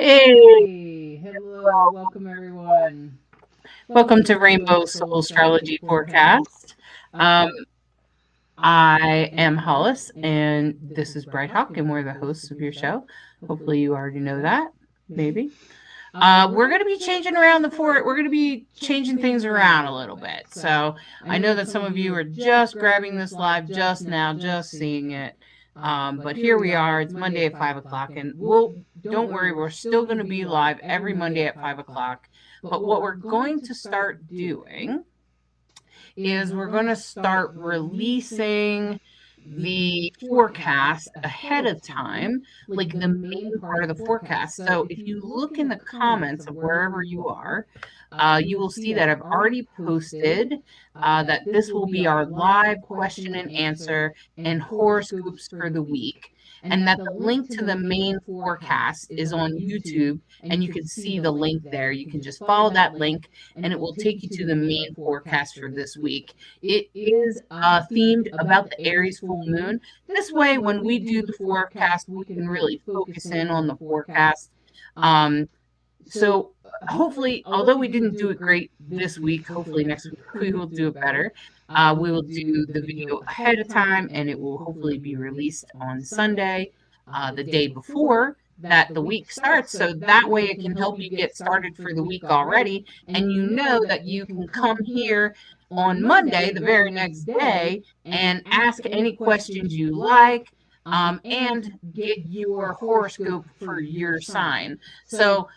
Hey, Hey, hello, welcome everyone. Welcome welcome to to Rainbow Rainbow Soul Soul Astrology Astrology Forecast. Forecast. Um, Um, I I am am Hollis, Hollis, and and this this is is Bright Bright Hawk, Hawk, and and we're we're the the hosts hosts of of your your show. show. Hopefully, Hopefully, you you already already know know that, that. maybe. Maybe. We're We're going going to to be be changing changing around around the the fort. fort. We're We're going going to to be be changing changing things things around around a a little little bit. bit. So So I I know know that that some some of of you you are are just just grabbing grabbing this this live live just just now, now, just just seeing seeing it. it. But But here here we we are. are. It's It's Monday Monday at at 5 5 o'clock, o'clock, and and don't don't worry, worry, we're we're still still going going to to be be live live every every Monday Monday at at 5 5 o'clock. o'clock. But But what what we're we're going going to to start start doing doing is is we're we're going going to to start start releasing releasing the the forecast forecast ahead ahead of of time, time, like like the the main main part of part the of the forecast. forecast. So So if if you you look look in in the the comments comments of of wherever wherever you you are, are, you you will will see see that that I've I've already already posted posted that that this this will will be be our our live live question question and and answer answer and and horoscopes horoscopes for for the the week, week, and and that that the the link link to to the the main main forecast forecast is is on on YouTube, YouTube, and you and you can can see see the the link link there. there. You You can can just just follow follow that that link, link, and it and it will will take you take you to to the the main main forecast forecast for for this this week. week. It It is is themed themed about about the the Aries Aries full full moon. moon. This This way, way, when when we we do do the the forecast, forecast, we we can can really really focus focus in in on on the the forecast. forecast. Um, Um, so so hopefully, hopefully, although although we we didn't didn't do do it it great great this this week, week, hopefully hopefully next next week week we we will will do do it it better. better. We We will will do do the the video video ahead ahead of of time, time, and and it it will will hopefully hopefully be be released released on on Sunday, Sunday, the the day day before before, that that the the week week starts. starts. So So that that way way it it can can help help you you get get started started for for the the week week already. already. And And you you know know that that you you can can come come here here on on Monday, Monday, the the very very next next day, day, and and ask ask any any questions questions you you like, like, and and get get your your horoscope horoscope for for your your sign. sign. So So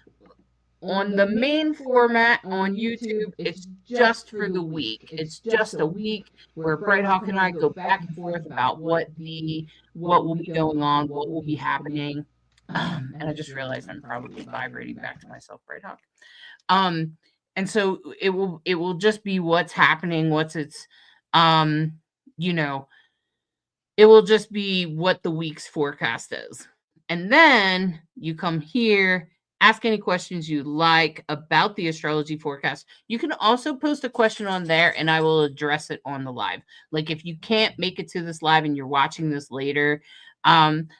on on the the main main format format on on YouTube, YouTube, it's it's just just for for the the week. week. It's It's just just a a week week where where Bright Bright Hawk Hawk and and I I go go back back and and forth forth about about what what will will be be going going on, on, what what will will be be happening. happening. And And I I just just realized realized I'm I'm probably probably vibrating vibrating back back to to myself, myself, Bright Bright Hawk. Hawk. And so it will just be what's happening, what's its um you know it will just be what the week's forecast is. And then you come here, ask any questions you like about the astrology forecast. You can also post a question on there and I will address it on the live. Like if you can't make it to this live and you're watching this later,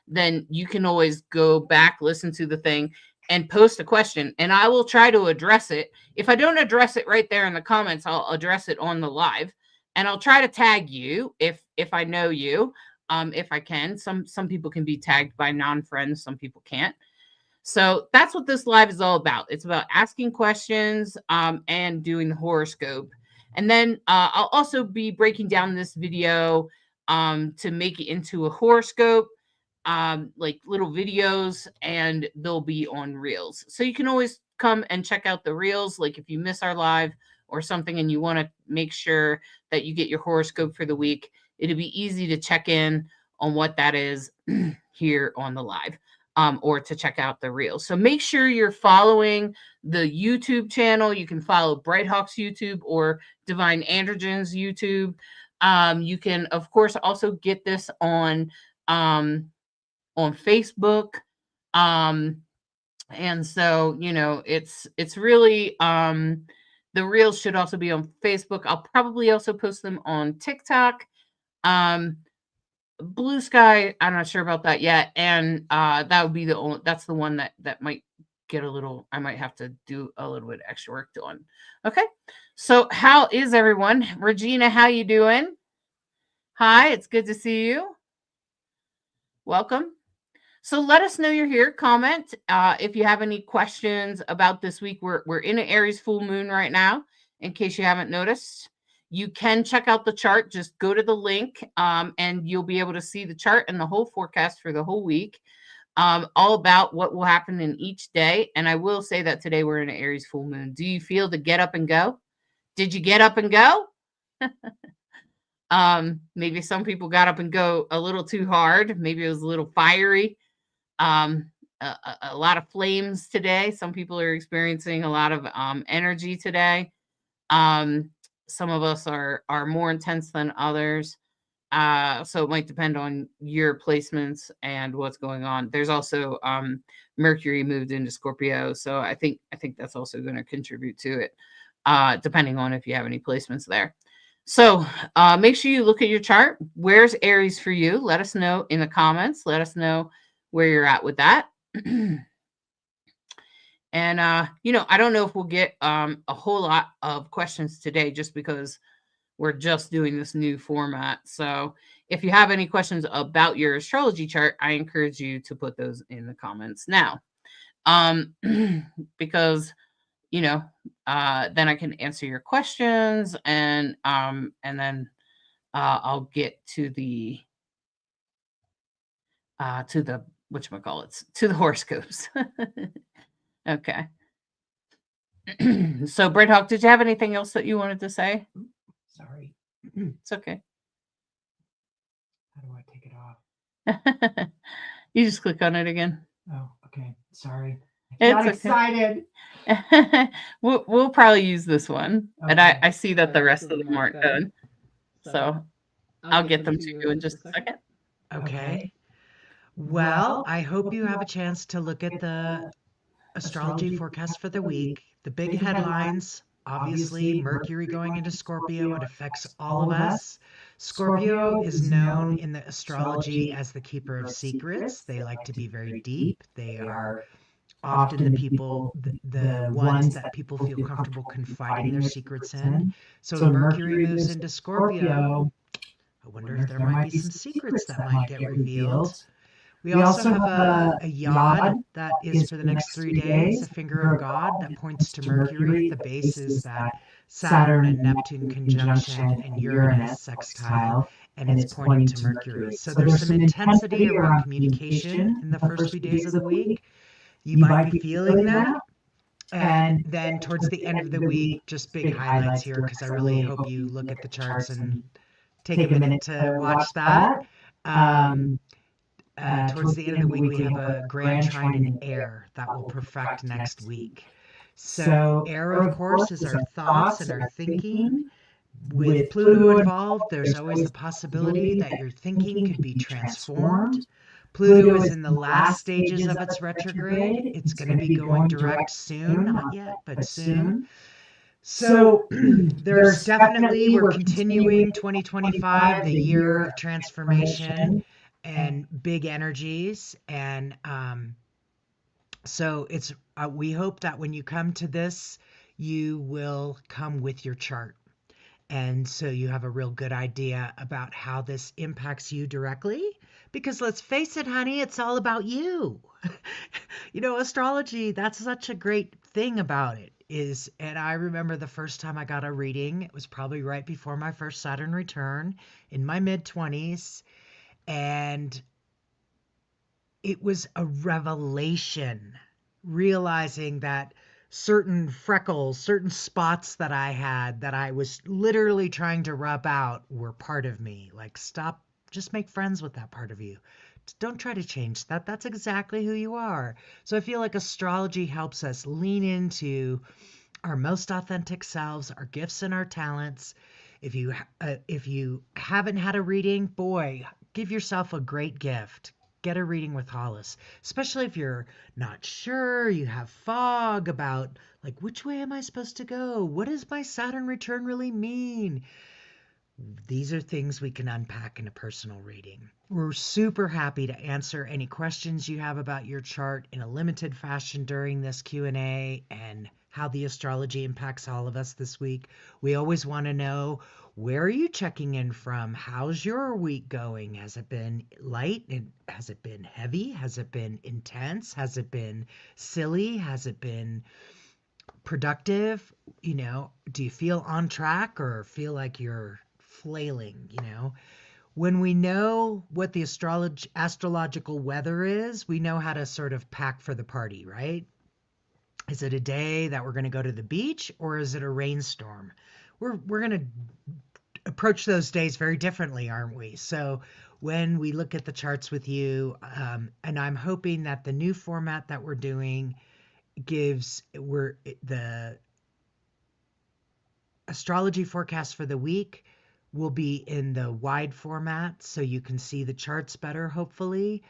then you can always go back, listen to the thing, and post a question and I will try to address it. If I don't address it right there in the comments, I'll address it on the live and I'll try to tag you if I know you, if I can. Some people can be tagged by non-friends, some people can't. So that's what this live is all about. It's about asking questions and doing the horoscope. And then I'll also be breaking down this video to make it into a horoscope, like little videos, and they'll be on reels. So you can always come and check out the reels. Like if you miss our live or something and you want to make sure that you get your horoscope for the week, it'll be easy to check in on what that is here on the live, or to check out the reels. So make sure you're following the YouTube channel. You can follow Bright Hawk's YouTube or Divine Androgen's YouTube. You can, of course, also get this um, on Facebook. Um, and so, it's really the reels should also be on Facebook. I'll probably also post them on TikTok. Um, Blue Sky, I'm not sure about that yet, and that would be that's the one that might get a little. I might have to do a little bit extra work on. Okay, so how is everyone? Regina, how you doing? Hi, it's good to see you. Welcome. So let us know you're here. Comment if you have any questions about this week. We're in an Aries full moon right now. In case you haven't noticed, you can check out the chart. Just go to the link, and you'll be able to see the chart and the whole forecast for the whole week. All about what will happen in each day. And I will say that today we're in an Aries full moon. Do you feel the get up and go? Did you get up and go? Maybe some people got up and go a little too hard. Maybe it was a little fiery. um, a lot of flames today. Some people are experiencing a lot of energy today. Um, some of us are more intense than others. So it might depend on your placements and what's going on. There's also Mercury moved into Scorpio, so I think that's also going to contribute to it, depending on if you have any placements there. So make sure you look at your chart. Where's Aries for you? Let us know in the comments. Let us know where you're at with that. And I don't know if we'll get a whole lot of questions today just because we're just doing this new format. So if you have any questions about your astrology chart, I encourage you to put those in the comments now. Um because then I can answer your questions, and then I'll get to the whatchamacallits, to the horoscopes. Okay. So, Bread Hawk, did you have anything else that you wanted to say? Sorry. It's okay. How do I take it off? You just click on it again. Oh, okay. Sorry. I It's got okay. excited. We'll probably use this one, and Okay. I see that The the rest rest of of them them aren't aren't done, done. so I'll I'll get get them them to to you you in in just just a a second. second. Okay. Well, I hope you have a chance to look at the astrology forecast for the week. The big headlines, obviously, Mercury going into Scorpio, it affects all of us. Scorpio is known in the astrology as the keeper of secrets. They like to be very deep. They are often the ones that people feel comfortable confiding their secrets in. So when Mercury moves into Scorpio, I wonder if there might be some secrets that might get revealed. We also have a yod that is for the next 3 days, a finger of God that points to Mercury. The base is that Saturn and Neptune conjunction and Uranus sextile, and it's pointing to Mercury. So there's some intensity around communication in the first few days of the week. You might be feeling that. And then towards the end of the week, just big highlights here because I really hope you look at the charts and take a minute to watch that. Um, Towards the end of the week, we have a grand trine in air that will perfect next week. So, air, of course, is our thoughts and our thinking. With Pluto involved, there's always the possibility that your thinking could be transformed. Pluto is in the last stages of its retrograde. It's going to be going direct soon, not yet, but soon. So there's definitely, we're continuing 2025, the year of transformation and big energies. And so we hope that when you come to this, you will come with your chart. And so you have a real good idea about how this impacts you directly. Because let's face it, honey, it's all about you. Astrology, that's such a great thing about it is, and I remember the first time I got a reading, it was probably right before my first Saturn return in my mid-20s. And it was a revelation, realizing that certain freckles, certain spots that I had that I was literally trying to rub out were part of me. Like, stop, just make friends with that part of you. Don't try to change that. That's exactly who you are. So I feel like astrology helps us lean into our most authentic selves, our gifts and our talents. If you haven't had a reading, boy, give yourself a great gift. Get a reading with Hollis, especially if you're not sure, you have fog about like which way am I supposed to go? What does my Saturn return really mean? These are things we can unpack in a personal reading. We're super happy to answer any questions you have about your chart in a limited fashion during this Q&A and how the astrology impacts all of us this week. We always want to know, where are you checking in from? How's your week going? Has it been light? Has it been heavy? Has it been intense? Has it been silly? Has it been productive? Do you feel on track or feel like you're flailing? When we know what the astrological weather is, we know how to sort of pack for the party, right? Is it a day that we're going to go to the beach, or is it a rainstorm? We're going to approach those days very differently, aren't we? So when we look at the charts with you, and I'm hoping that the new format that we're doing the astrology forecast for the week will be in the wide format so you can see the charts better, hopefully.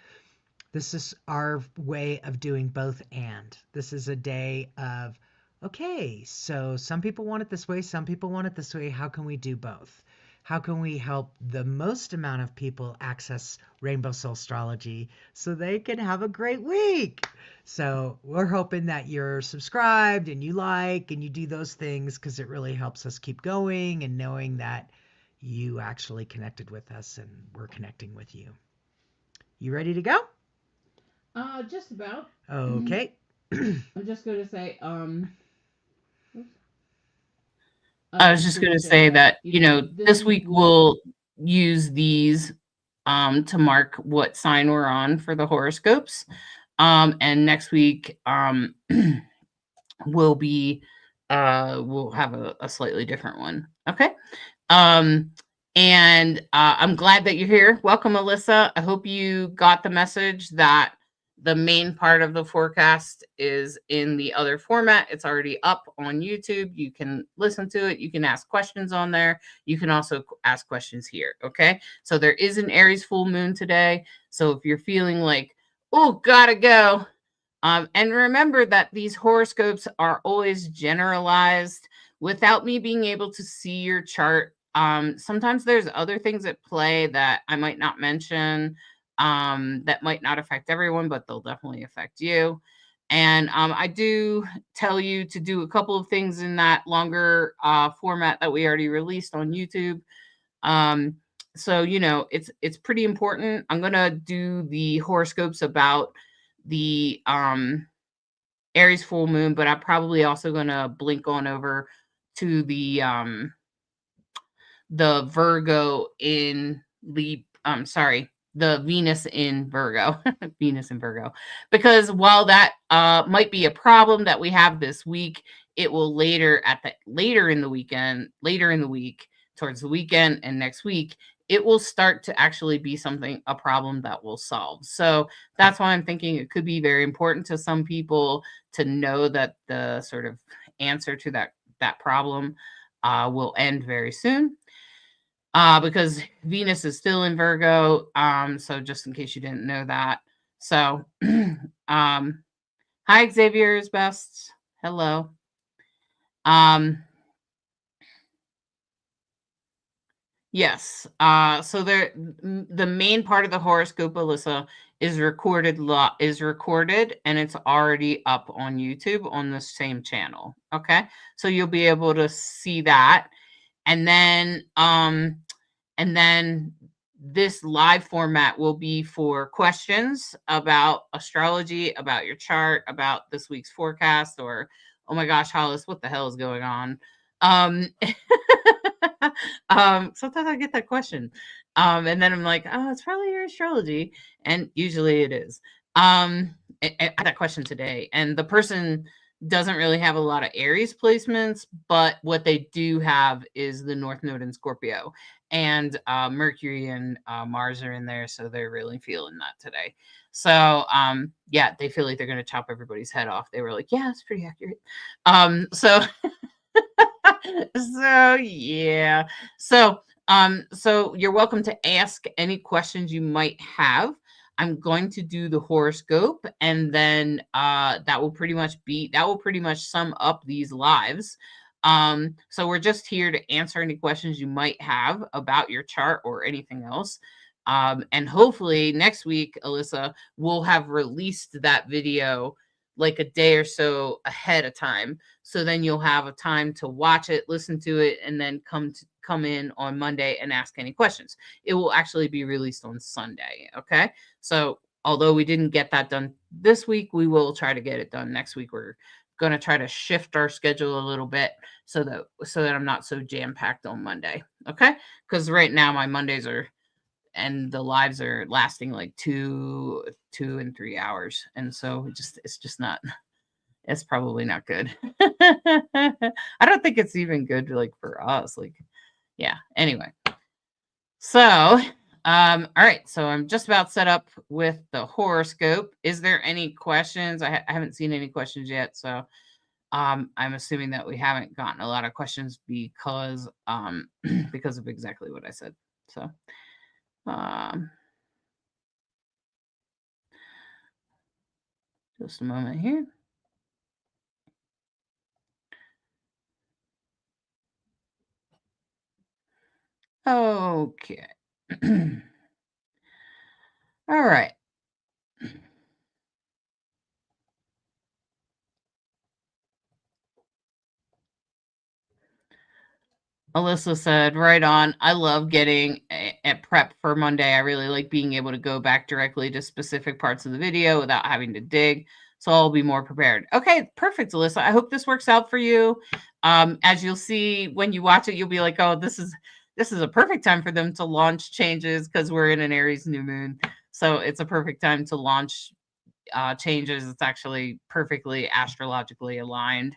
This is our way of doing both and. This is a day of, okay, so some people want it this way, some people want it this way. How can we do both? how can we help the most amount of people access Rainbow Soulstrology so they can have a great week? So we're hoping that you're subscribed and you like and you do those things because it really helps us keep going and knowing that you actually connected with us and we're connecting with you. You ready to go? Just about. Okay. I'm just going to say, I was just going to say that, this week we'll use these to mark what sign we're on for the horoscopes. And next week will be we'll have a slightly different one. Okay. And I'm glad that you're here. Welcome, Alyssa. I hope you got the message that the main part of the forecast is in the other format. It's already up on YouTube. You can listen to it. You can ask questions on there. You can also ask questions here. Okay. So there is an Aries full moon today. So if you're feeling like, oh, gotta go. And remember that these horoscopes are always generalized without me being able to see your chart. Sometimes there's other things at play that I might not mention that might not affect everyone, but they'll definitely affect you. And I do tell you to do a couple of things in that longer format that we already released on YouTube. So it's pretty important. I'm gonna do the horoscopes about the Aries full moon, but I'm probably also gonna blink on over to the Virgo in the Venus in Virgo. Venus in Virgo. Because while that might be a problem that we have this week, it will later in the week, towards the weekend and next week, it will start to actually be a problem that we'll solve. So that's why I'm thinking it could be very important to some people to know that the sort of answer to that problem will end very soon. Because Venus is still in Virgo. So just in case you didn't know that. So, hi Xavier's best. Hello. Yes. So the main part of the horoscope, Alyssa, is recorded and it's already up on YouTube on the same channel. Okay. So you'll be able to see that. And then this live format will be for questions about astrology, about your chart, about this week's forecast, or, oh my gosh, Hollis, what the hell is going on? Sometimes I get that question. And then I'm like, oh, it's probably your astrology. And usually it is. I had that question today, and the person doesn't really have a lot of Aries placements, but what they do have is the North Node in Scorpio, and Mercury and Mars are in there, so they're really feeling that today. So yeah, they feel like they're going to chop everybody's head off. They were like, yeah, it's pretty accurate. So so yeah. So you're welcome to ask any questions you might have. I'm going to do the horoscope, and then that will pretty much sum up these lives. So we're just here to answer any questions you might have about your chart or anything else. And hopefully next week, Alyssa, we'll have released that video like a day or so ahead of time. So then you'll have a time to watch it, listen to it, and then come in on Monday and ask any questions. It will actually be released on Sunday. Okay. So although we didn't get that done this week, we will try to get it done next week. We're going to try to shift our schedule a little bit so that I'm not so jam-packed on Monday. Okay. Because right now my Mondays and the lives are lasting like 2 and 3 hours, and so it's just not, it's probably not good. I don't think it's even good like for us, like, yeah, anyway. So all right, so I'm just about set up with the horoscope. Is there any questions? I haven't seen any questions yet, so I'm assuming that we haven't gotten a lot of questions because because of exactly what I said. So just a moment here. Okay. All right. Alyssa said, right on. I love getting a prep for Monday. I really like being able to go back directly to specific parts of the video without having to dig. So I'll be more prepared. Okay, perfect, Alyssa. I hope this works out for you. As you'll see when you watch it, you'll be like, oh, this is a perfect time for them to launch changes because we're in an Aries new moon. So it's a perfect time to launch changes. It's actually perfectly astrologically aligned.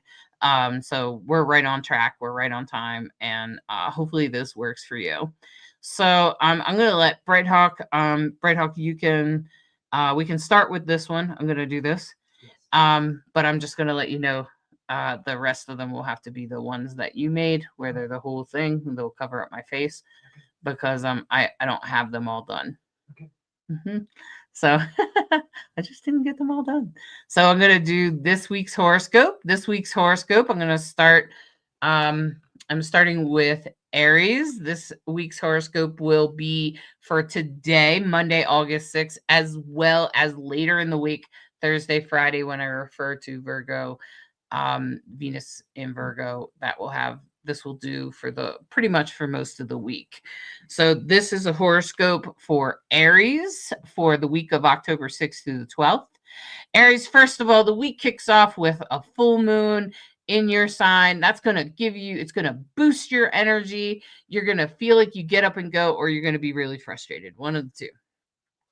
So we're right on track. We're right on time, and hopefully this works for you. So I'm gonna let Bright Hawk, you can we can start with this one. I'm gonna do this, Yes. but I'm just gonna let you know the rest of them will have to be the ones that you made, where they're the whole thing. They'll cover up my face because I don't have them all done. Okay. So I just didn't get them all done. So I'm going to do this week's horoscope. This week's horoscope, I'm going to start. I'm starting with Aries. This week's horoscope will be for today, Monday, August 6th, as well as later in the week, Thursday, Friday, when I refer to Virgo, Venus in Virgo. This will do for the pretty much for most of the week. So this is a horoscope for Aries for the week of October 6th through the 12th. Aries, first of all, the week kicks off with a full moon in your sign. That's going to it's going to boost your energy. You're going to feel like you get up and go, or you're going to be really frustrated. One of the two.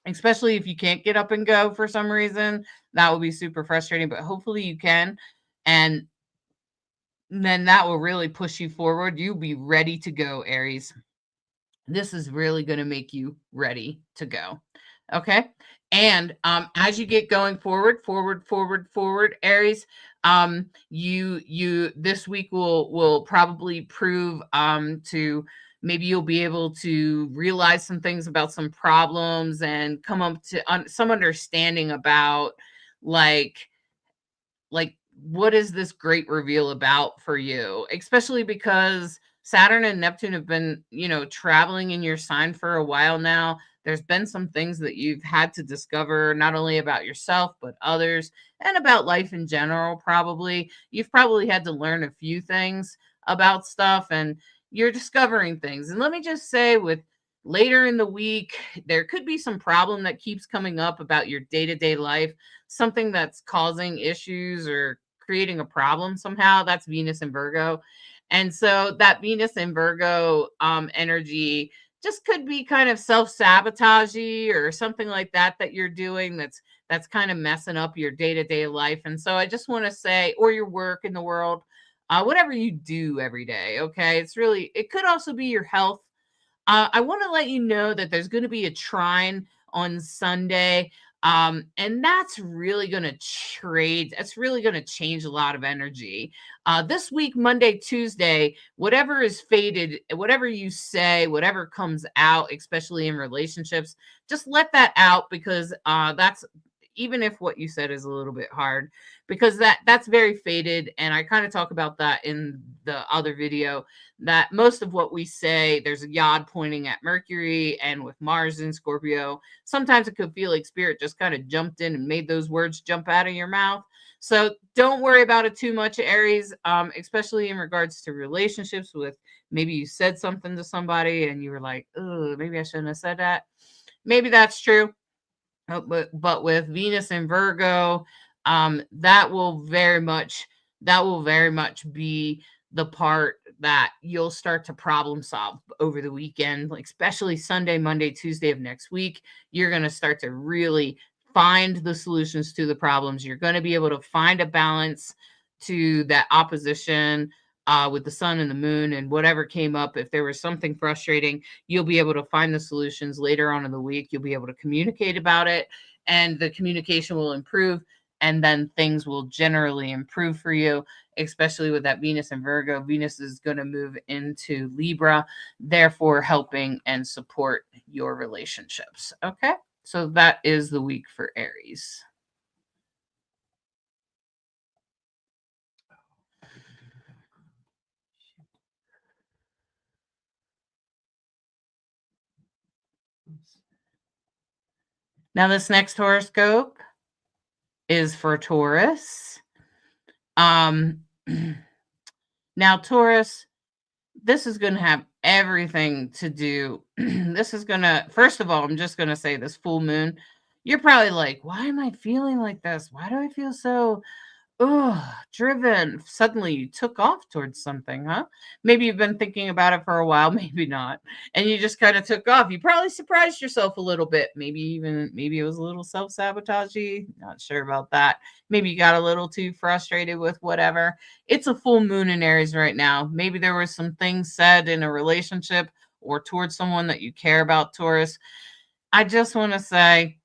Especially if you can't get up and go for some reason, that will be super frustrating, but hopefully you can. And then that will really push you forward. You'll be ready to go, Aries. This is really going to make you ready to go. Okay. And as you get going forward, Aries, you this week will probably prove to maybe you'll be able to realize some things about some problems and come up to some understanding about like like what is this great reveal about for you, especially because Saturn and Neptune have been, traveling in your sign for a while now. There's been some things that you've had to discover, not only about yourself but others, and about life in general. Probably you've probably had to learn a few things about stuff, and you're discovering things. And let me just say, with later in the week, there could be some problem that keeps coming up about your day-to-day life, something that's causing issues or creating a problem somehow. That's Venus in Virgo. And so that Venus in Virgo energy just could be kind of self-sabotagey or something like that you're doing that's kind of messing up your day-to-day life. And so I just want to say, or your work in the world, whatever you do every day. Okay. It could also be your health. I want to let you know that there's going to be a trine on Sunday. And that's really going to that's really going to change a lot of energy. This week, Monday, Tuesday, whatever is fated, whatever you say, whatever comes out, especially in relationships, just let that out, because that's, even if what you said is a little bit hard, because that's very fated. And I kind of talk about that in the other video, that most of what we say, there's a yod pointing at Mercury, and with Mars in Scorpio, sometimes it could feel like spirit just kind of jumped in and made those words jump out of your mouth. So don't worry about it too much, Aries, especially in regards to relationships. With maybe you said something to somebody and you were like, oh, maybe I shouldn't have said that. Maybe that's true. But with Venus and Virgo, that will very much be the part that you'll start to problem solve over the weekend, like especially Sunday, Monday, Tuesday of next week. You're going to start to really find the solutions to the problems. You're going to be able to find a balance to that opposition with the sun and the moon, and whatever came up. If there was something frustrating, you'll be able to find the solutions later on in the week. You'll be able to communicate about it, and the communication will improve, and then things will generally improve for you, especially with that Venus and Virgo. Venus is going to move into Libra, therefore helping and support your relationships. Okay, so that is the week for Aries. Now, this next horoscope is for Taurus. Now, Taurus, this is going to have everything to do. This is going to, first of all, I'm just going to say this full moon. You're probably like, why am I feeling like this? Why do I feel so driven? Suddenly you took off towards something, huh? Maybe you've been thinking about it for a while, maybe not. And you just kind of took off. You probably surprised yourself a little bit. Maybe it was a little self-sabotagey. Not sure about that. Maybe you got a little too frustrated with whatever. It's a full moon in Aries right now. Maybe there was some things said in a relationship or towards someone that you care about, Taurus. I just want to say,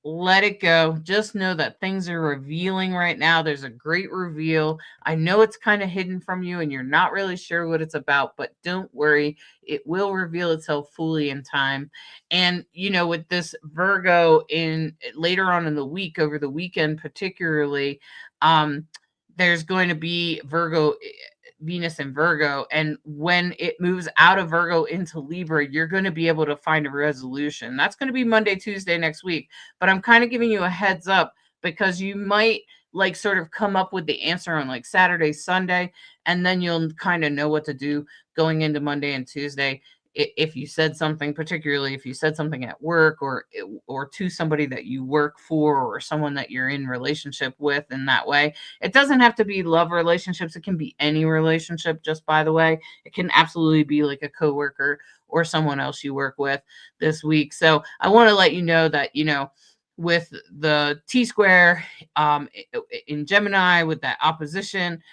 let it go. Just know that things are revealing right now. There's a great reveal. I know it's kind of hidden from you and you're not really sure what it's about, but don't worry. It will reveal itself fully in time. And, with this Virgo in later on in the week, over the weekend particularly, there's going to be Venus in Virgo. And when it moves out of Virgo into Libra, you're going to be able to find a resolution. That's going to be Monday, Tuesday next week. But I'm kind of giving you a heads up because you might sort of come up with the answer on Saturday, Sunday, and then you'll kind of know what to do going into Monday and Tuesday. If you said something, particularly if you said something at work or to somebody that you work for or someone that you're in relationship with in that way. It doesn't have to be love relationships. It can be any relationship, just by the way. It can absolutely be like a coworker or someone else you work with this week. So I want to let you know that, with the T-square in Gemini, with that opposition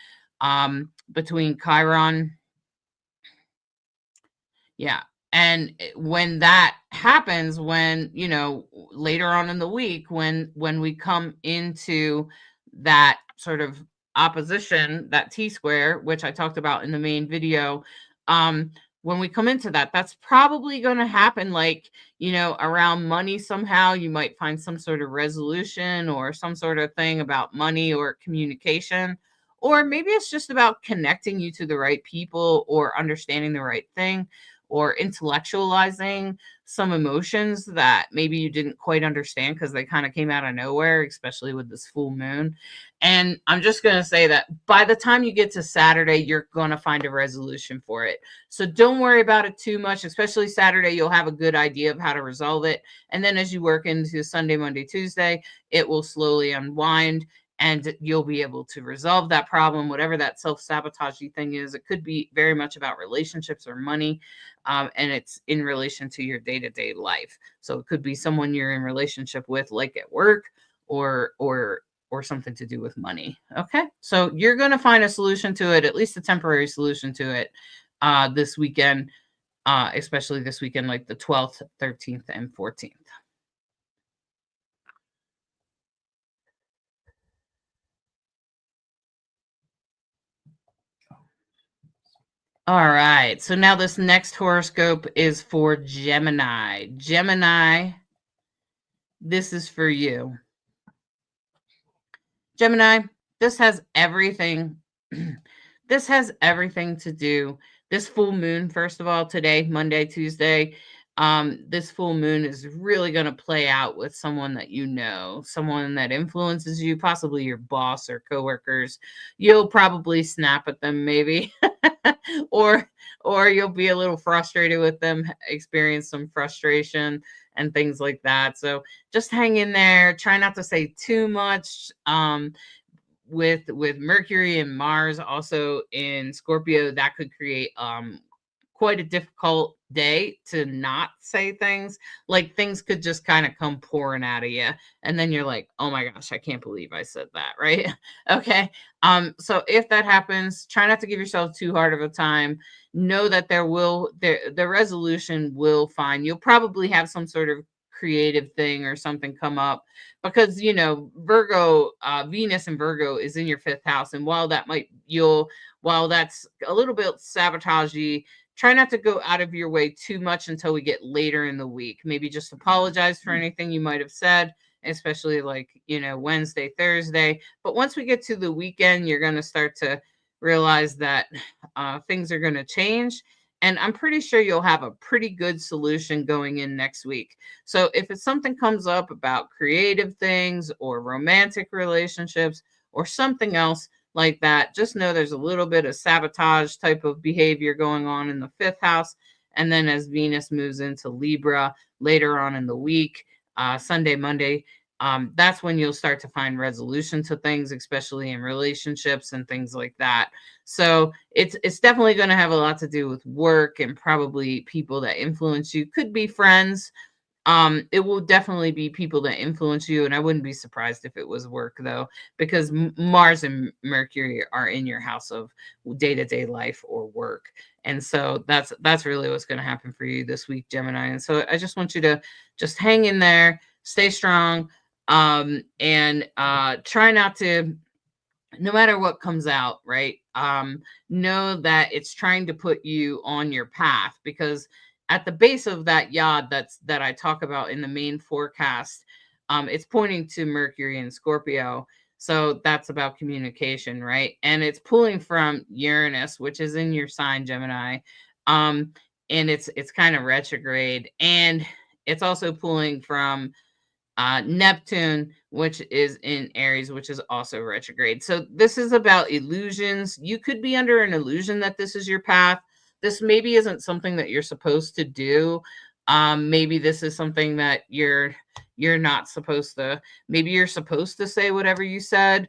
between Chiron. Yeah. And when that happens, when, later on in the week, when we come into that sort of opposition, that T-square, which I talked about in the main video, when we come into that, that's probably going to happen around money somehow. You might find some sort of resolution or some sort of thing about money or communication. Or maybe it's just about connecting you to the right people or understanding the right thing, or intellectualizing some emotions that maybe you didn't quite understand because they kind of came out of nowhere, especially with this full moon. And I'm just going to say that by the time you get to Saturday, you're going to find a resolution for it. So don't worry about it too much, especially Saturday. You'll have a good idea of how to resolve it. And then as you work into Sunday, Monday, Tuesday, it will slowly unwind. And you'll be able to resolve that problem, whatever that self-sabotaging thing is. It could be very much about relationships or money. And it's in relation to your day-to-day life. So it could be someone you're in relationship with, like at work, or something to do with money. Okay. So you're going to find a solution to it, at least a temporary solution to it this weekend, especially this weekend, like the 12th, 13th, and 14th. All right. So now this next horoscope is for Gemini. Gemini, this is for you. Gemini, this has everything. This has everything to do. This full moon, first of all, today, Monday, Tuesday, this full moon is really going to play out with someone that you know, someone that influences you, possibly your boss or coworkers. You'll probably snap at them, maybe, or you'll be a little frustrated with them, experience some frustration and things like that. So just hang in there. Try not to say too much. With Mercury and Mars also in Scorpio, that could create quite a difficult day to not say things. Like things could just kind of come pouring out of you, and then you're like, oh my gosh, I can't believe I said that, right? Okay. So if that happens, try not to give yourself too hard of a time. Know that the resolution will find. You'll probably have some sort of creative thing or something come up, because Virgo, Venus in Virgo is in your 5th house, and while that's a little bit sabotagey, try not to go out of your way too much until we get later in the week. Maybe just apologize for anything you might have said, especially Wednesday, Thursday. But once we get to the weekend, you're going to start to realize that things are going to change, And I'm pretty sure you'll have a pretty good solution going in next week. So if it's something comes up about creative things or romantic relationships or something else like that, just know there's a little bit of sabotage type of behavior going on in the fifth house. And then as Venus moves into Libra later on in the week, Sunday, Monday, that's when you'll start to find resolution to things, especially in relationships and things like that. So it's definitely going to have a lot to do with work and probably people that influence you. Could be friends. It will definitely be people that influence you, and I wouldn't be surprised if it was work though, because Mars and Mercury are in your house of day-to-day life or work. And so that's really what's going to happen for you this week, Gemini. And so I just want you to just hang in there, stay strong, and try not to, no matter what comes out, right? Know that it's trying to put you on your path, because at the base of that yod that I talk about in the main forecast, it's pointing to Mercury and Scorpio. So that's about communication, right? And it's pulling from Uranus, which is in your sign, Gemini. Um, and it's kind of retrograde, and it's also pulling from Neptune, which is in Aries, which is also retrograde. So this is about illusions. You could be under an illusion that this is your path. This maybe isn't something that you're supposed to do. Maybe this is something that you're not supposed to. Maybe you're supposed to say whatever you said.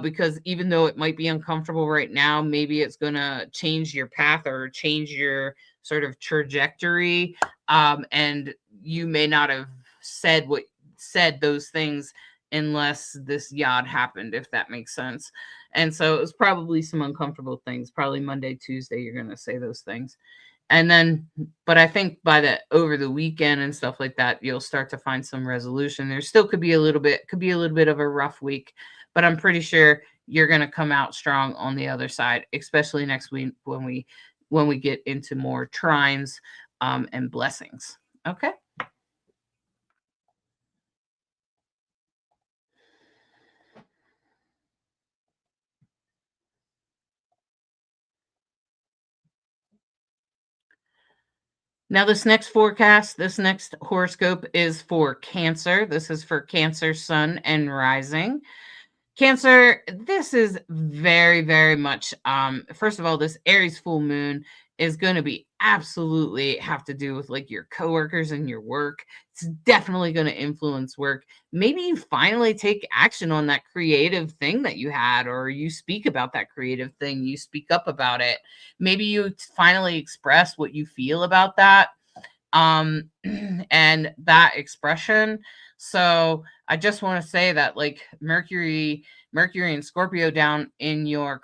Because even though it might be uncomfortable right now, maybe it's gonna change your path or change your sort of trajectory. And you may not have said those things unless this yod happened, if that makes sense. And so it was probably some uncomfortable things. Probably Monday, Tuesday, you're going to say those things. And then, but I think by the over the weekend and stuff like that, you'll start to find some resolution. There still could be a little bit of a rough week, but I'm pretty sure you're going to come out strong on the other side, especially next week when we get into more trines and blessings. Okay. Now, this next forecast, this next horoscope is for Cancer. This is for Cancer, Sun, and Rising. Cancer, this is very, very much, first of all, this Aries full moon is going to be absolutely have to do with like your coworkers and your work. It's definitely going to influence work. Maybe you finally take action on that creative thing that you had, or you speak about that creative thing, you speak up about it. Maybe you finally express what you feel about that, and that expression. So I just want to say that like Mercury and Scorpio down in your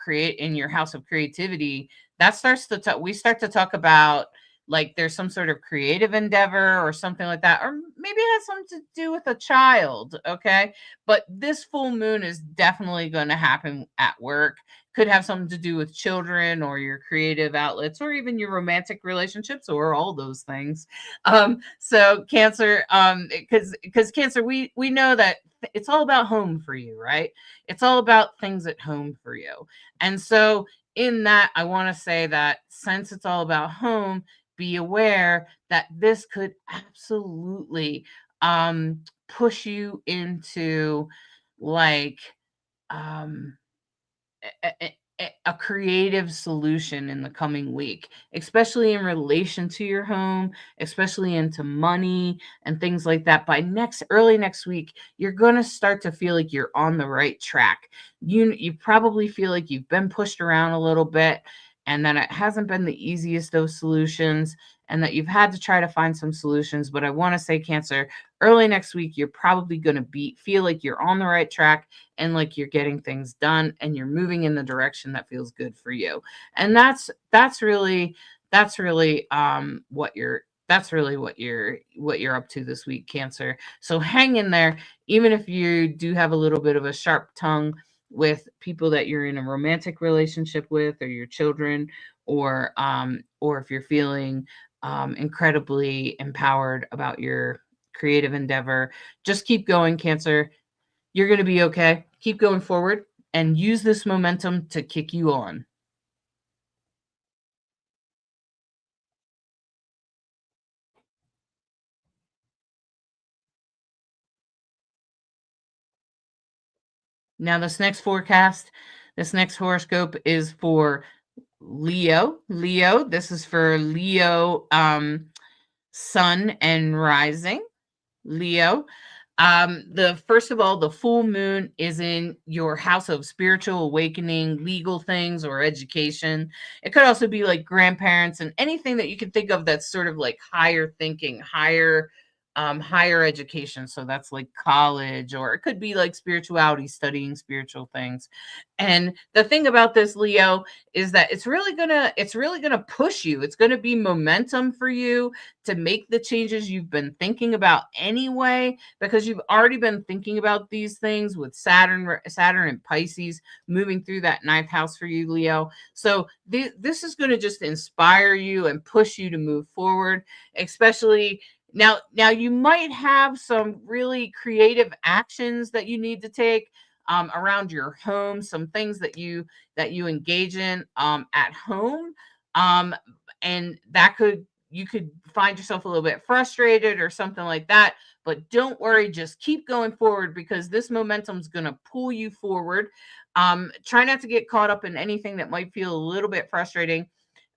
house of creativity, that starts to we start to talk about like there's some sort of creative endeavor or something like that, or maybe it has something to do with a child. Okay, but this full moon is definitely going to happen at work. Could have something to do with children or your creative outlets or even your romantic relationships or all those things. So Cancer, because Cancer, we know that it's all about home for you, right? It's all about things at home for you. And so in that, I want to say that since it's all about home, be aware that this could absolutely push you into like um a creative solution in the coming week, especially in relation to your home, especially into money and things like that. By early next week, you're going to start to feel like you're on the right track. You probably feel like you've been pushed around a little bit, and that it hasn't been the easiest of solutions, and that you've had to try to find some solutions. But I want to say, Cancer, early next week, you're probably going to feel like you're on the right track and like you're getting things done and you're moving in the direction that feels good for you. And that's really what you're up to this week, Cancer. So hang in there, even if you do have a little bit of a sharp tongue with people that you're in a romantic relationship with, or your children, or if you're feeling incredibly empowered about your creative endeavor. Just keep going, Cancer. You're going to be okay. Keep going forward and use this momentum to kick you on. Now, this next forecast, this next horoscope is for Leo. Leo, this is for Leo, sun and rising. Leo. The first of all, the full moon is in your house of spiritual awakening, legal things, or education. It could also be like grandparents and anything that you can think of that's sort of like higher thinking, higher education. So that's like college, or it could be like spirituality, studying spiritual things. And the thing about this, Leo, is that it's really gonna push you. It's gonna be momentum for you to make the changes you've been thinking about anyway, because you've already been thinking about these things with Saturn and Pisces moving through that ninth house for you, Leo. So this is going to just inspire you and push you to move forward, especially now you might have some really creative actions that you need to take around your home, some things that you engage in at home, um, and that could you could find yourself a little bit frustrated or something like that. But don't worry, just keep going forward because this momentum is going to pull you forward. Try not to get caught up in anything that might feel a little bit frustrating.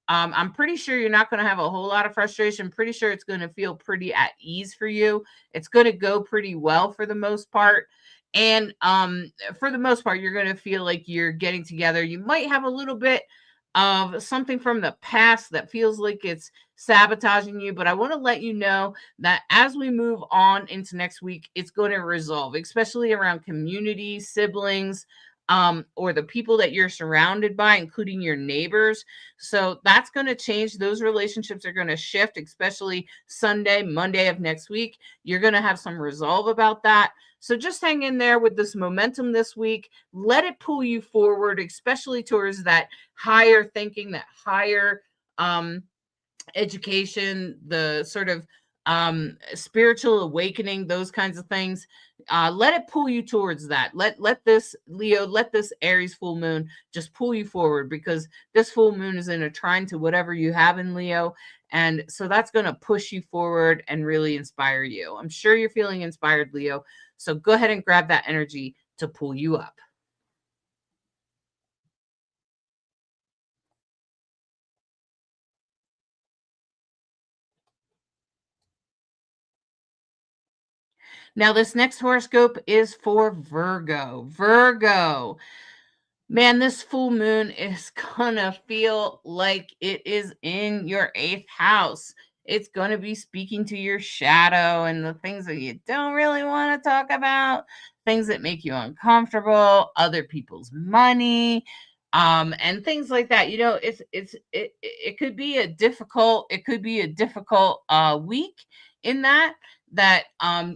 I'm pretty sure you're not going to have a whole lot of frustration. Pretty sure it's going to feel pretty at ease for you. It's going to go pretty well for the most part. And for the most part, you're going to feel like you're getting together. You might have a little bit of something from the past that feels like it's sabotaging you, but I want to let you know that as we move on into next week, it's going to resolve, especially around community, siblings, or the people that you're surrounded by, including your neighbors. So that's going to change. Those relationships are going to shift, especially Sunday, Monday of next week. You're going to have some resolve about that. So just hang in there with this momentum this week. Let it pull you forward, especially towards that higher thinking, that higher education, the sort of spiritual awakening, those kinds of things. Let it pull you towards that. Let this Leo, let this Aries full moon just pull you forward, because this full moon is in a trine to whatever you have in Leo. And so that's going to push you forward and really inspire you. I'm sure you're feeling inspired, Leo. So go ahead and grab that energy to pull you up. Now, this next horoscope is for Virgo. Virgo. Man, this full moon is gonna feel like it is in your eighth house. It's gonna be speaking to your shadow and the things that you don't really want to talk about, things that make you uncomfortable, other people's money, and things like that. It could be a difficult week in that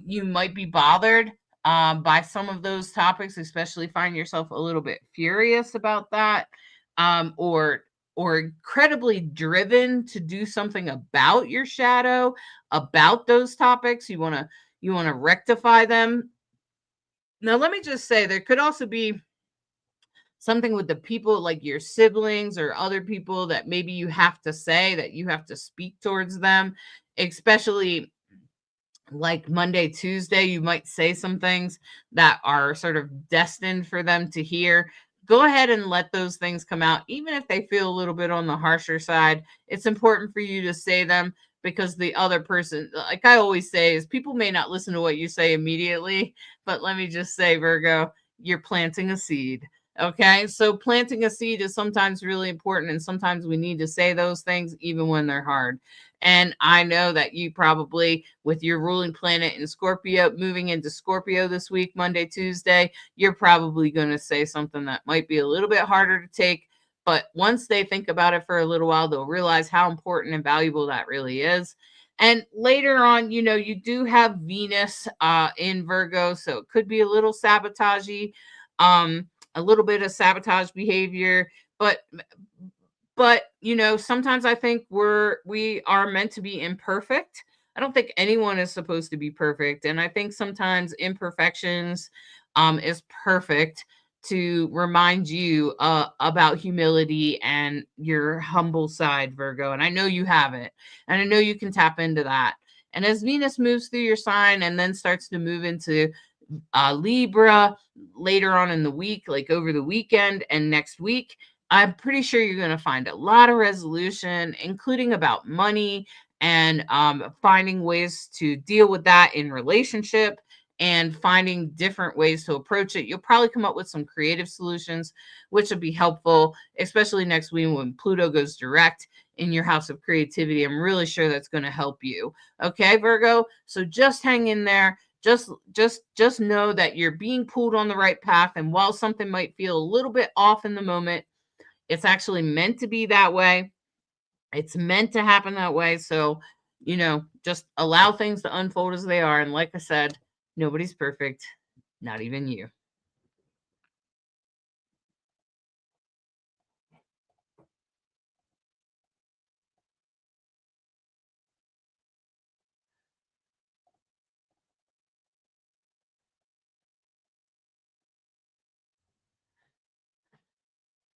you might be bothered by some of those topics, especially find yourself a little bit furious about that, or incredibly driven to do something about your shadow, about those topics. You want to rectify them. Now, let me just say, there could also be something with the people, like your siblings or other people, that maybe you have to say, that you have to speak towards them, especially like Monday, Tuesday. You might say some things that are sort of destined for them to hear. Go ahead and let those things come out, even if they feel a little bit on the harsher side. It's important for you to say them, because the other person, like I always say, is people may not listen to what you say immediately, but let me just say, Virgo, you're planting a seed. Okay, so planting a seed is sometimes really important, and sometimes we need to say those things even when they're hard. And I know that you probably, with your ruling planet in Scorpio, moving into Scorpio this week, Monday, Tuesday, you're probably going to say something that might be a little bit harder to take. But once they think about it for a little while, they'll realize how important and valuable that really is. And later on, you do have Venus in Virgo, so it could be a little sabotagey, a little bit of sabotage behavior. But sometimes I think we are meant to be imperfect. I don't think anyone is supposed to be perfect, and I think sometimes imperfections is perfect to remind you about humility and your humble side, Virgo. And I know you have it, and I know you can tap into that. And as Venus moves through your sign and then starts to move into Libra, later on in the week, like over the weekend and next week, I'm pretty sure you're going to find a lot of resolution, including about money and finding ways to deal with that in relationship and finding different ways to approach it. You'll probably come up with some creative solutions, which will be helpful, especially next week when Pluto goes direct in your house of creativity. I'm really sure that's going to help you. Okay, Virgo. So just hang in there. Just know that you're being pulled on the right path. And while something might feel a little bit off in the moment, it's actually meant to be that way. It's meant to happen that way. So, just allow things to unfold as they are. And like I said, nobody's perfect, not even you.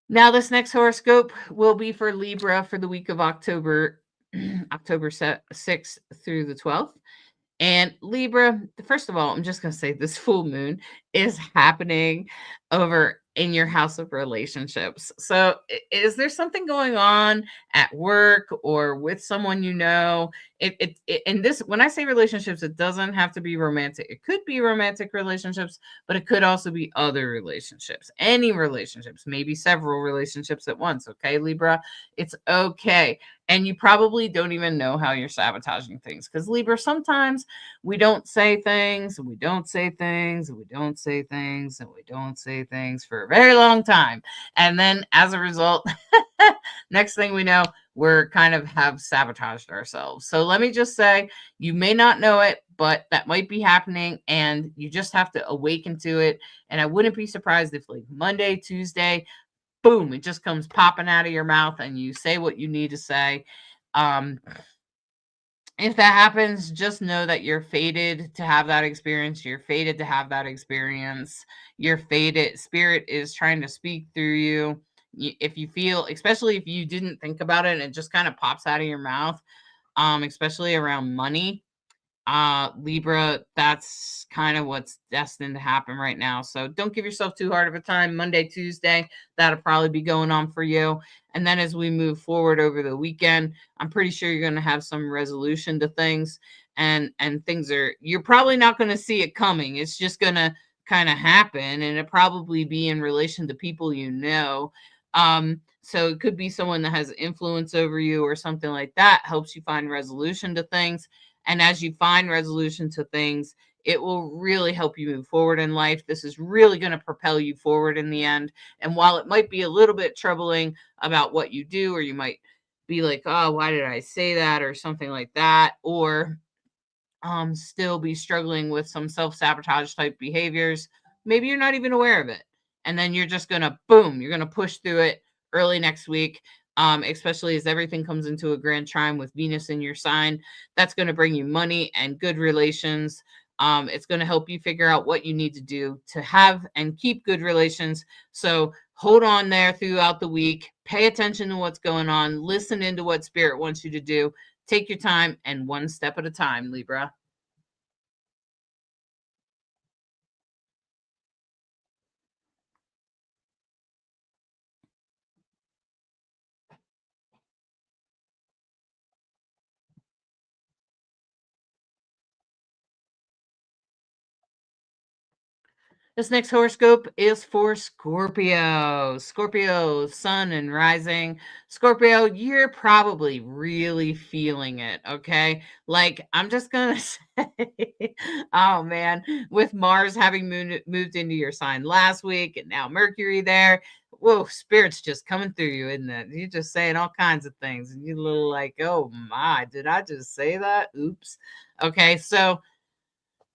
Now, this next horoscope will be for Libra for the week of October, October 6th through the 12th. And Libra, first of all, I'm just going to say this full moon is happening over in your house of relationships. So, is there something going on at work or with someone you know? And this, when I say relationships, it doesn't have to be romantic. It could be romantic relationships, but it could also be other relationships, any relationships, maybe several relationships at once. Okay, Libra, it's okay. And you probably don't even know how you're sabotaging things because Libra, sometimes we don't say things and we don't say things and we don't say things and we don't say things for a very long time. And then as a result, next thing we know, we're kind of have sabotaged ourselves. So let me just say, you may not know it, but that might be happening and you just have to awaken to it. And I wouldn't be surprised if like Monday, Tuesday, boom, it just comes popping out of your mouth and you say what you need to say. Um, if that happens, just know that you're fated to have that experience. You're fated to have that experience. You're fated. Spirit is trying to speak through you. If you feel, especially if you didn't think about it and it just kind of pops out of your mouth, especially around money, Libra, that's kind of what's destined to happen right now. So don't give yourself too hard of a time. Monday, Tuesday, that'll probably be going on for you. And then as we move forward over the weekend, I'm pretty sure you're going to have some resolution to things, and things are, you're probably not going to see it coming. It's just going to kind of happen, and it probably be in relation to people you know. So it could be someone that has influence over you or something like that, helps you find resolution to things. And as you find resolution to things, it will really help you move forward in life. This is really going to propel you forward in the end. And while it might be a little bit troubling about what you do, or you might be like, oh, why did I say that? Or something like that. Or still be struggling with some self-sabotage type behaviors, maybe you're not even aware of it. And then you're just going to, boom, you're going to push through it early next week. Especially as everything comes into a grand trine with Venus in your sign, that's going to bring you money and good relations. It's going to help you figure out what you need to do to have and keep good relations. So hold on there throughout the week. Pay attention to what's going on. Listen into what Spirit wants you to do. Take your time and one step at a time, Libra. This next horoscope is for Scorpio. Scorpio, sun and rising. Scorpio, you're probably really feeling it, okay? Like, I'm just going to say, oh man, with Mars having moved into your sign last week and now Mercury there, whoa, Spirit's just coming through you, isn't it? You're just saying all kinds of things. And you're a little like, oh my, did I just say that? Oops. Okay, so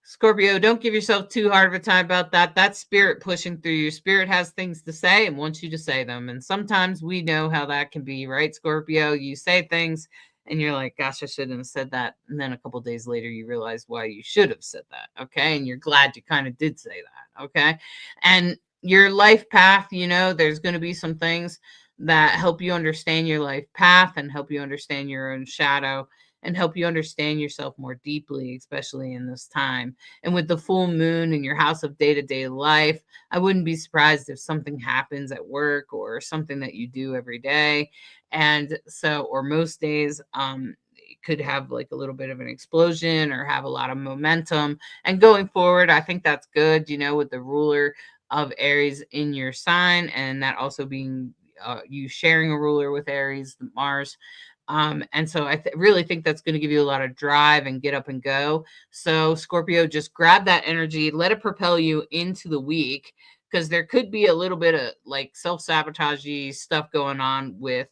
Scorpio, don't give yourself too hard of a time about that. That's Spirit pushing through you. Spirit has things to say and wants you to say them. And sometimes we know how that can be, right, Scorpio? You say things and you're like, gosh, I shouldn't have said that. And then a couple days later, you realize why you should have said that. Okay. And you're glad you kind of did say that. Okay. And your life path, there's going to be some things that help you understand your life path and help you understand your own shadow. and help you understand yourself more deeply, especially in this time. And with the full moon in your house of day-to-day life, I wouldn't be surprised if something happens at work or something that you do every day. And so, or most days, it could have like a little bit of an explosion or have a lot of momentum. And going forward, I think that's good, with the ruler of Aries in your sign, and that also being you sharing a ruler with Aries, Mars. And so I really think that's going to give you a lot of drive and get up and go. So, Scorpio, just grab that energy, let it propel you into the week, because there could be a little bit of like self-sabotagey stuff going on with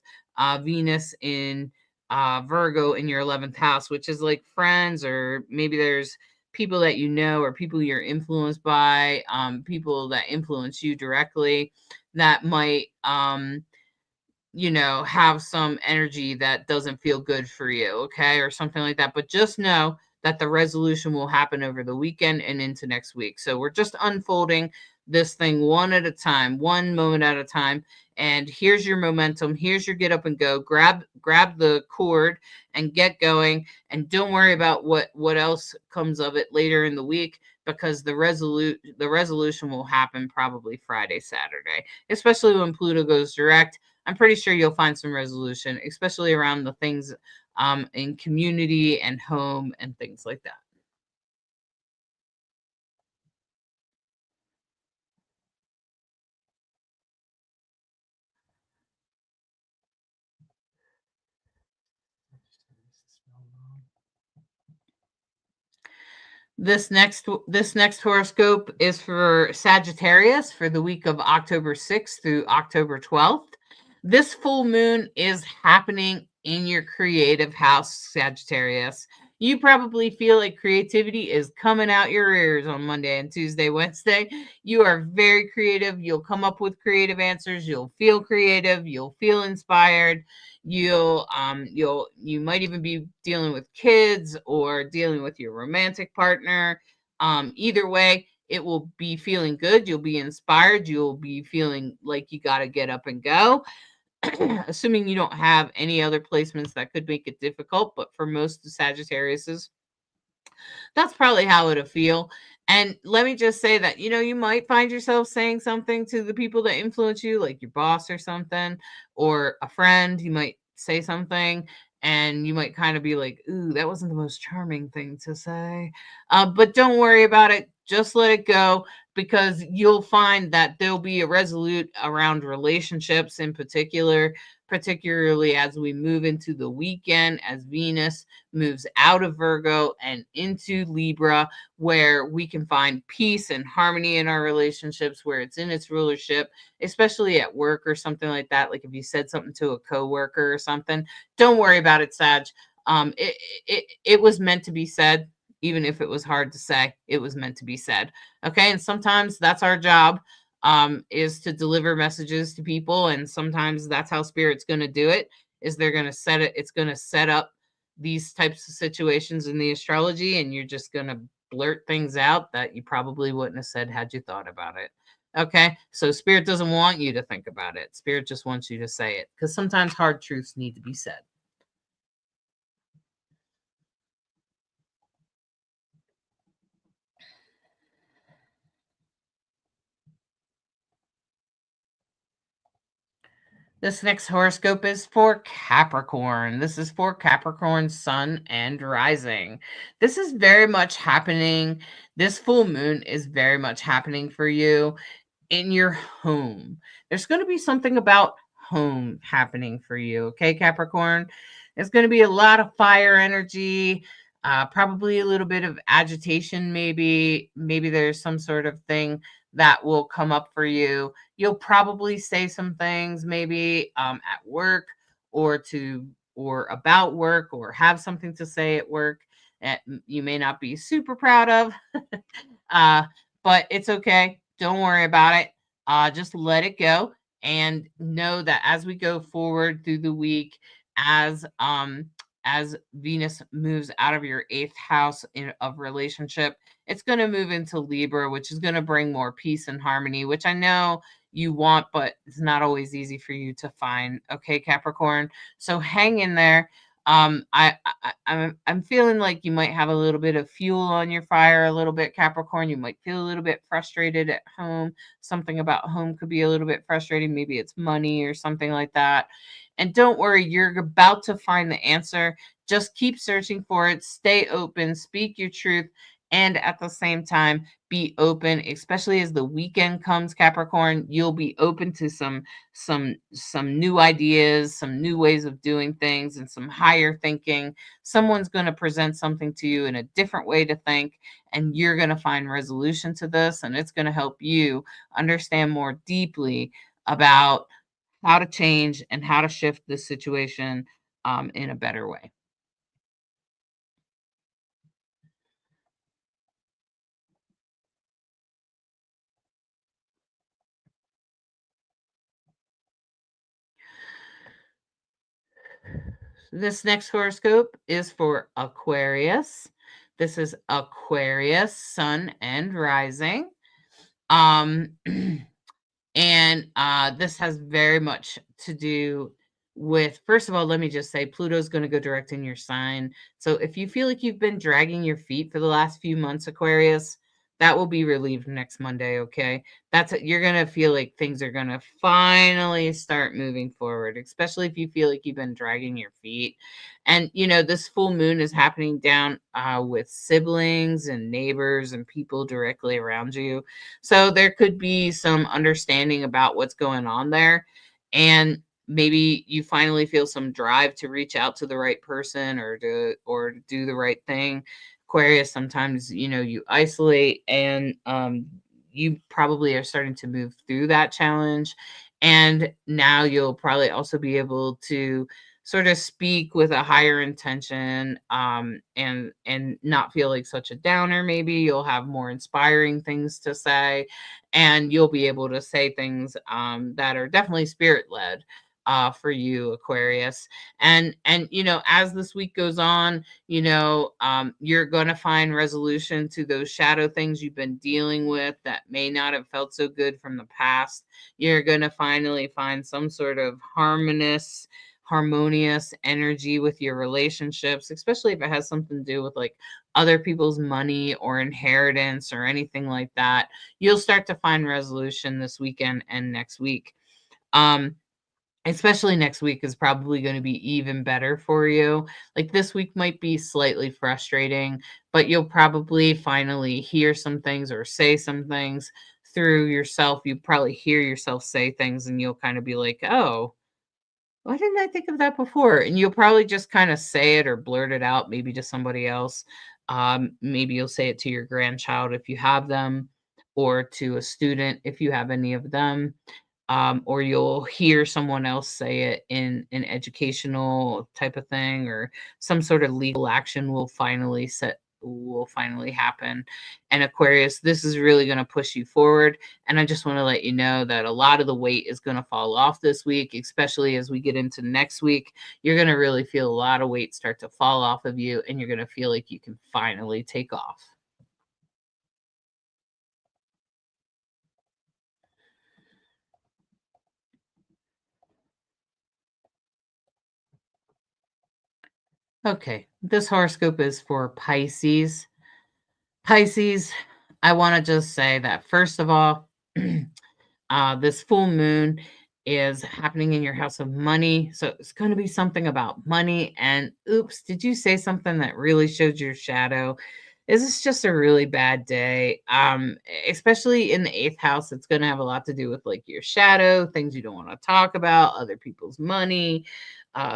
Venus in Virgo in your 11th house, which is like friends, or maybe there's people that you know or people you're influenced by, people that influence you directly that might have some energy that doesn't feel good for you, okay, or something like that. But just know that the resolution will happen over the weekend and into next week. So we're just unfolding this thing one at a time, one moment at a time. And here's your momentum. Here's your get up and go. Grab the cord and get going. And don't worry about what else comes of it later in the week, because the resolution will happen probably Friday, Saturday, especially when Pluto goes direct. I'm pretty sure you'll find some resolution, especially around the things in community and home and things like that. This next horoscope is for Sagittarius for the week of October 6th through October 12th. This full moon is happening in your creative house, Sagittarius. You probably feel like creativity is coming out your ears on Monday and Tuesday, Wednesday. You are very creative. You'll come up with creative answers. You'll feel creative. You'll feel inspired. You might even be dealing with kids or dealing with your romantic partner. Either way, it will be feeling good. You'll be inspired. You'll be feeling like you got to get up and go. Assuming you don't have any other placements that could make it difficult, but for most Sagittariuses, that's probably how it'll feel. And let me just say that, you might find yourself saying something to the people that influence you, like your boss or something, or a friend. You might say something and you might kind of be like, ooh, that wasn't the most charming thing to say. But don't worry about it. Just let it go, because you'll find that there'll be a resolute around relationships in particular, particularly as we move into the weekend, as Venus moves out of Virgo and into Libra, where we can find peace and harmony in our relationships, where it's in its rulership, especially at work or something like that. Like if you said something to a coworker or something, don't worry about it, Sag. It was meant to be said. Even if it was hard to say, it was meant to be said. Okay. And sometimes that's our job, is to deliver messages to people. And sometimes that's how Spirit's going to do it, is they're going to set it. It's going to set up these types of situations in the astrology, and you're just going to blurt things out that you probably wouldn't have said had you thought about it. Okay. So Spirit doesn't want you to think about it. Spirit just wants you to say it, because sometimes hard truths need to be said. This next horoscope is for Capricorn. This is for Capricorn sun and rising. This is very much happening. This full moon is very much happening for you in your home. There's going to be something about home happening for you, okay, Capricorn? There's going to be a lot of fire energy, probably a little bit of agitation, maybe. Maybe there's some sort of thing that will come up for you. You'll probably say some things, maybe at work, or about work, or have something to say at work that you may not be super proud of. uh, but it's okay. Don't worry about it. Just let it go, and know that as we go forward through the week, as Venus moves out of your eighth house of relationship, it's going to move into Libra, which is going to bring more peace and harmony, which I know you want, but it's not always easy for you to find. Okay, Capricorn. So hang in there. I'm feeling like you might have a little bit of fuel on your fire, a little bit, Capricorn. You might feel a little bit frustrated at home. Something about home could be a little bit frustrating. Maybe it's money or something like that. And don't worry, you're about to find the answer. Just keep searching for it. Stay open, speak your truth, and at the same time, be open, especially as the weekend comes, Capricorn. You'll be open to some new ideas, some new ways of doing things, and some higher thinking. Someone's going to present something to you in a different way to think, and you're going to find resolution to this, and it's going to help you understand more deeply about how to change and how to shift this situation in a better way. This next horoscope is for Aquarius. This is Aquarius, Sun and Rising. Um, and this has very much to do with, first of all, let me just say, Pluto's going to go direct in your sign. So if you feel like you've been dragging your feet for the last few months, Aquarius, that will be relieved next Monday. Okay, you're going to feel like things are going to finally start moving forward, especially if you feel like you've been dragging your feet. And this full moon is happening down with siblings and neighbors and people directly around you, so there could be some understanding about what's going on there. And maybe you finally feel some drive to reach out to the right person, or to do the right thing. Aquarius, sometimes you isolate, and you probably are starting to move through that challenge. And now you'll probably also be able to sort of speak with a higher intention, and not feel like such a downer. Maybe you'll have more inspiring things to say, and you'll be able to say things that are definitely spirit led for you, Aquarius. And as this week goes on, you're going to find resolution to those shadow things you've been dealing with that may not have felt so good from the past. You're going to finally find some sort of harmonious energy with your relationships, especially if it has something to do with like other people's money or inheritance or anything like that. You'll start to find resolution this weekend and next week. Um, Especially next week is probably going to be even better for you. Like this week might be slightly frustrating, but you'll probably finally hear some things or say some things through yourself. You probably hear yourself say things, and you'll kind of be like, oh, why didn't I think of that before? And you'll probably just kind of say it or blurt it out, maybe to somebody else. Maybe you'll say it to your grandchild if you have them, or to a student if you have any of them. Or you'll hear someone else say it in an educational type of thing, or some sort of legal action will finally happen. And Aquarius, this is really going to push you forward. And I just want to let you know that a lot of the weight is going to fall off this week, especially as we get into next week. You're going to really feel a lot of weight start to fall off of you, and you're going to feel like you can finally take off. Okay, this horoscope is for Pisces. Pisces, I want to just say that first of all, this full moon is happening in your house of money. So it's going to be something about money. And oops, did you say something that really showed your shadow? Is this just a really bad day? Especially in the eighth house, it's going to have a lot to do with like your shadow, things you don't want to talk about, other people's money,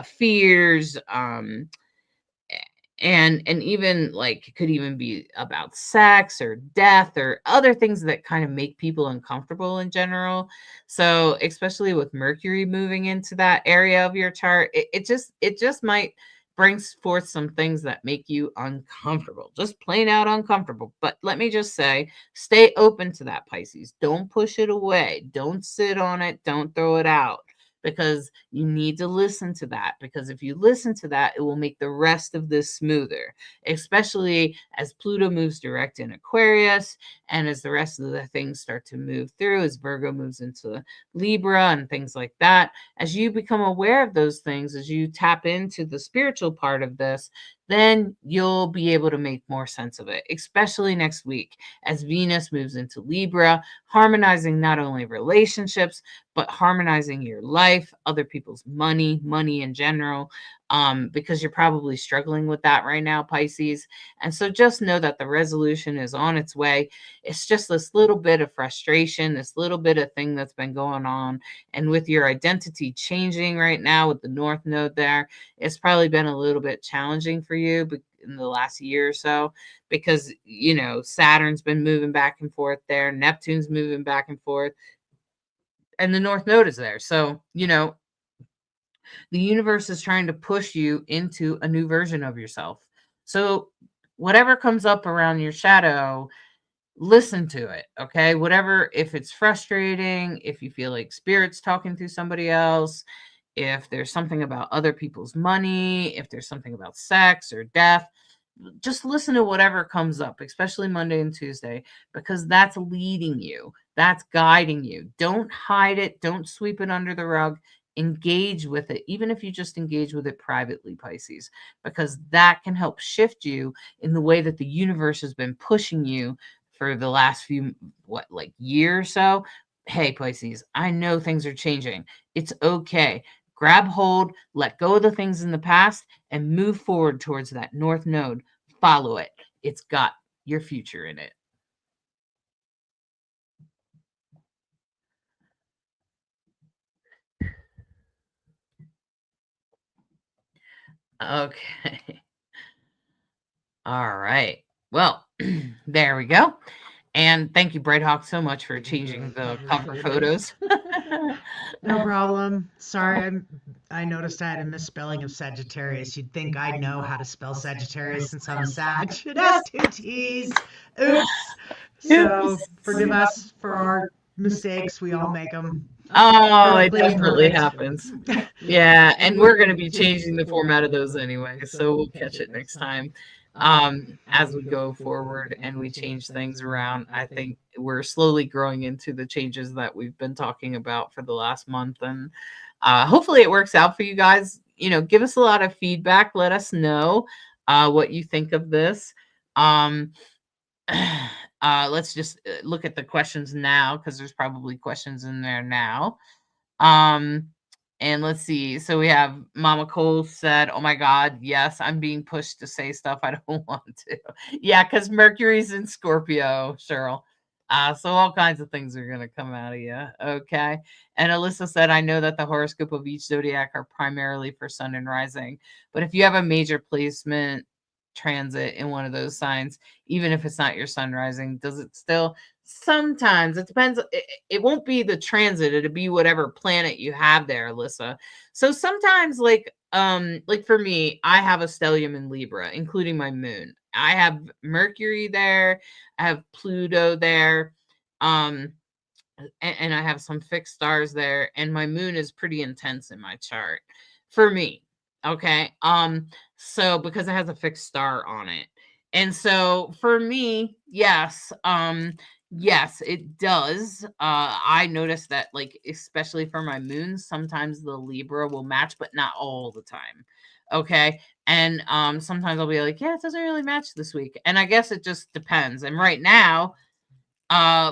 fears, and even like it could even be about sex or death or other things that kind of make people uncomfortable in general. So especially with Mercury moving into that area of your chart, it just might brings forth some things that make you uncomfortable, just plain out uncomfortable. But let me just say, stay open to that, Pisces. Don't push it away, don't sit on it, don't throw it out. because you need to listen to that, because if you listen to that, it will make the rest of this smoother, especially as Pluto moves direct in Aquarius and as the rest of the things start to move through, as Virgo moves into Libra and things like that. As you become aware of those things, as you tap into the spiritual part of this, then you'll be able to make more sense of it, especially next week as Venus moves into Libra, harmonizing not only relationships, but harmonizing your life, other people's money in general, because you're probably struggling with that right now, Pisces. And so just know that the resolution is on its way. It's just this little bit of frustration, this little bit of thing that's been going on. And with your identity changing right now with the North Node there, it's probably been a little bit challenging for you in the last year or so, because, Saturn's been moving back and forth there, Neptune's moving back and forth, and the North Node is there. So, the universe is trying to push you into a new version of yourself. So, whatever comes up around your shadow, listen to it. Okay. Whatever, if it's frustrating, if you feel like spirit's talking through somebody else, if there's something about other people's money, if there's something about sex or death, just listen to whatever comes up, especially Monday and Tuesday, because that's leading you, that's guiding you. Don't hide it, don't sweep it under the rug. Engage with it, even if you just engage with it privately, Pisces, because that can help shift you in the way that the universe has been pushing you for the last few, like year or so. Hey, Pisces, I know things are changing. It's okay. Grab hold, let go of the things in the past, and move forward towards that North Node. Follow it. It's got your future in it. Okay. All right. Well, there we go. And thank you, Bright Hawk, so much for changing the cover photos. No problem. Sorry, I noticed I had a misspelling of Sagittarius. You'd think I'd know how to spell Sagittarius since I'm a Sag. It has two T's. Oops. So forgive us for our mistakes. We all make them. Oh, it Perfectly definitely imperfect. happens. Yeah, and we're going to be changing the format of those anyway, so we'll catch it next time. As we go forward and we change things around, I think we're slowly growing into the changes that we've been talking about for the last month, and hopefully it works out for you guys. Give us a lot of feedback. Let us know what you think of this. Let's just look at the questions now, because there's probably questions in there now. Um, and let's see. So we have Mama Cole said, "Oh my God, yes, I'm being pushed to say stuff I don't want to." Yeah, because Mercury's in Scorpio, Cheryl. So all kinds of things are gonna come out of you. Okay. And Alyssa said, "I know that the horoscope of each zodiac are primarily for sun and rising, but if you have a major placement transit in one of those signs, even if it's not your sun rising, does it still?" Sometimes it depends. It won't be the transit, it'll be whatever planet you have there, Alyssa. So sometimes, like for me, I have a stellium in Libra, including my moon. I have Mercury there, I have Pluto there, um and I have some fixed stars there, and my moon is pretty intense in my chart for me. Okay. So because it has a fixed star on it. And so for me, yes, it does. I noticed that, like, especially for my moon, sometimes the Libra will match, but not all the time. Okay. And sometimes I'll be like, yeah, it doesn't really match this week. And I guess it just depends. And right now,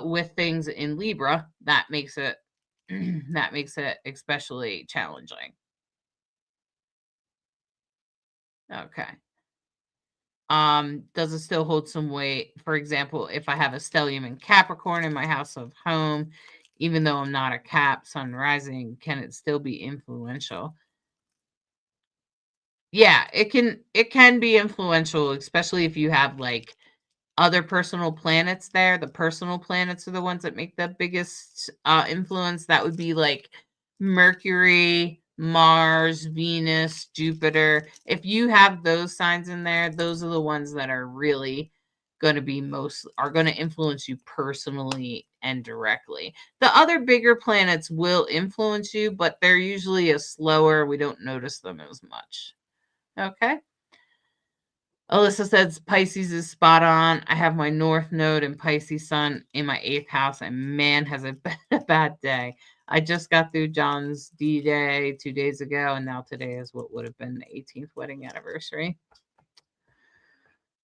with things in Libra, that makes it that makes it especially challenging. Okay. Does it still hold some weight? For example, if I have a stellium in Capricorn in my house of home, even though I'm not a Cap sun rising, can it still be influential? Yeah, it can be influential, especially if you have, like, other personal planets there. The personal planets are the ones that make the biggest influence. That would be like Mercury, Mars, Venus, Jupiter. If you have those signs in there, those are the ones that are really going to be are going to influence you personally and directly. The other bigger planets will influence you, but they're usually slower. We don't notice them as much. Okay. Alyssa says Pisces is spot on. I have my North Node and Pisces Sun in my 8th house, and man, has it been a bad day. I just got through John's D-Day 2 days ago, and now today is what would have been the 18th wedding anniversary.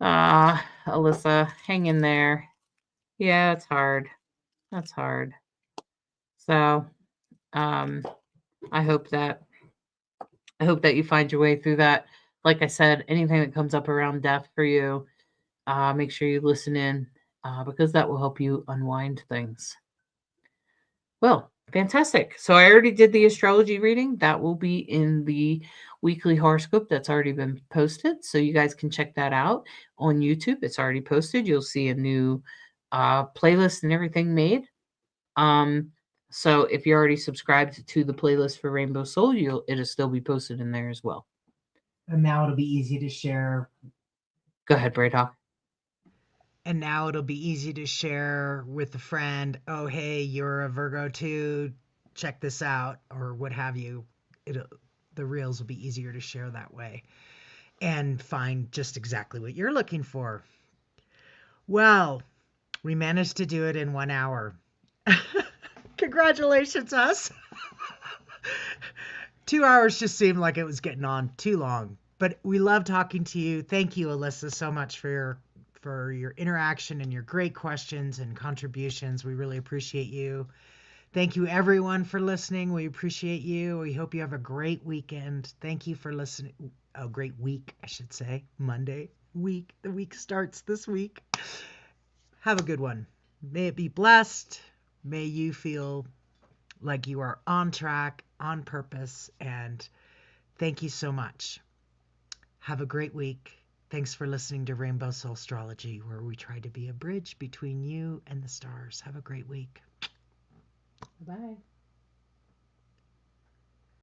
Alyssa, hang in there. Yeah, it's hard. That's hard. So, I hope that you find your way through that. Like I said, anything that comes up around death for you, make sure you listen in, because that will help you unwind things. Well, fantastic. So I already did the astrology reading. That will be in the weekly horoscope that's already been posted. So you guys can check that out on YouTube. It's already posted. You'll see a new playlist and everything made. So if you're already subscribed to the playlist for Rainbow Soul, it'll still be posted in there as well. And now it'll be easy to share. Go ahead, Braidhawk. And now it'll be easy to share with a friend. Oh, hey, you're a Virgo too. Check this out, or what have you. The reels will be easier to share that way and find just exactly what you're looking for. Well, we managed to do it in 1 hour. Congratulations, us. 2 hours just seemed like it was getting on too long, but we love talking to you. Thank you, Alyssa, so much for your interaction and your great questions and contributions. We really appreciate you. Thank you, everyone, for listening. We appreciate you. We hope you have a great weekend. Thank you for listening. A great week, I should say. Monday week. The week starts this week. Have a good one. May it be blessed. May you feel like you are on track, on purpose, and thank you so much. Have a great week. Thanks for listening to Rainbow Soulstrology, where we try to be a bridge between you and the stars. Have a great week. Bye.